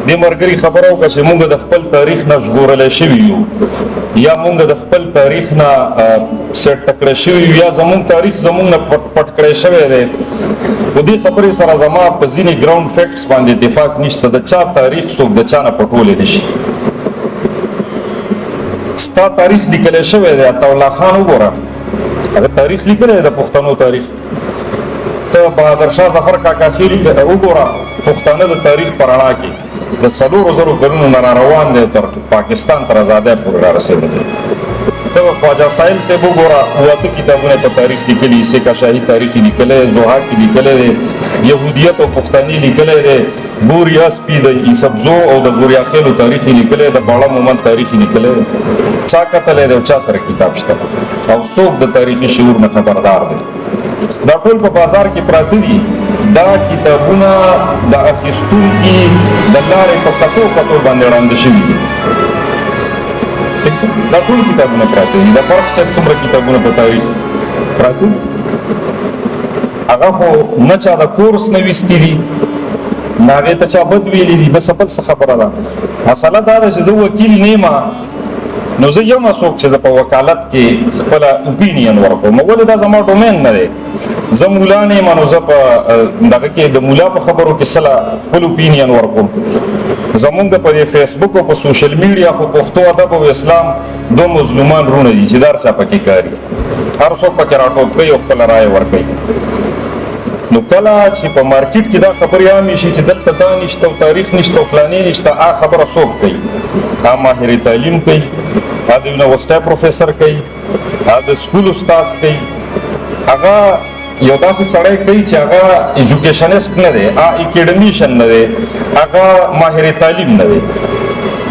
د مرګري خبرو که چې موږ د خپل تاریخ نه ژغورل شوي یو یا موږ د خپل تاریخ نه سیټ تکړه شوي یو یا زموږ تاریخ زموږ نه پټ کړی شوی دی. په دې خبرې سره زما په ځینې ګراوند فیکټس باندې اتفاق نشته. د چا تاریخ څوک د چا نه پټولی نشي. ستا تاریخ لیکلی شوی دی. عطاالله خان وګوره هغه تاریخ لیکلی دی د پښتنو تاریخ. ته بهادر شاه ظفر کاکا خیل وګوره پښتانه د تاریخ په رڼا کې د 4,000 کلونو نه روان دی تر پاکستان تر ازادۍ پورې را رسېدلی. ته خواجه ساحل صاحب وګوره 8 کتابونه په تاریخ لیکلي. سکه شاهي تاریخ لیکلی دی، ضحاک لیکلی دی، یهودیت او پښتاني لیکلی دی، بوریا سپي د ایسبزو او د غوریا خیلو تاریخ لیکلی دی، د باړه مومند تاریخ لیکلی دی. چا کتلی دی او چا سره کتاب شته او څوک د تاریخي شعور نه خبردار دی؟ دا ټول په بازار کې پراته دي. دا کتابونه د اخیستونکي د لارې په کتو باندې وړاندې شوي دي. دا ټول کتابونه پراته دي. د فرق صاحب څومره کتابونه په تاریخ پراته دي، هغه خو نه چا د کورس نه ویستي دي، نه هغې ته چا بد ویلي دي. بس بل څه خبره ده. مسله دا ده چې زه وکیل نه یم، نو زه یم څوک چې زه په وکالت کې خپله اوپینین ورکوم. ولې دا زما ډومین نه دی. زه مولا نه یم، نو زه په دغه کې د مولا په خبرو کې سله خپل اوپینین ورکوم. زمونږ په دې فیسبوک او په سوشل میډیا خو پښتو ادب او اسلام دو مظلومان رونه دي چې دار چا پکې کاري. هر څوک پکې راټوپ کوي او خپل رایه ورکوي. نو کله چې په مارکیټ کې دا خبرې عامې شي چې دلته دا نشته او تاریخ نشته او فلاني نشته، هغه خبره څوک کوي؟ هغه ماهر تعلیم کوي، هغه د یونیورسټۍ پروفیسر کوي، هغه د سکول استاذ کوي، هغه یو داسې سړی کوي چې هغه ایجوکیشنسټ نه دی، هغه اکیډمیشن نه دی، هغه ماهر تعلیم نه دی.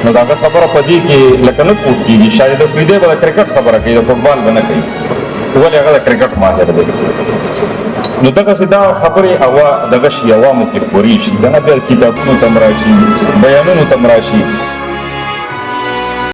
نو دا هغه خبره په دې کې لکه نه کوټ کېږي. شاید افریدی به د کرکټ خبره کوي، د فوټبال به نه کوي، ولې هغه د کرکټ ماهر دی. نو دغسې دا خبرې دغه شي عوامو کې خپرې شي، دا بیا کتابونو ته م راشي، بیانونو ته م راشي.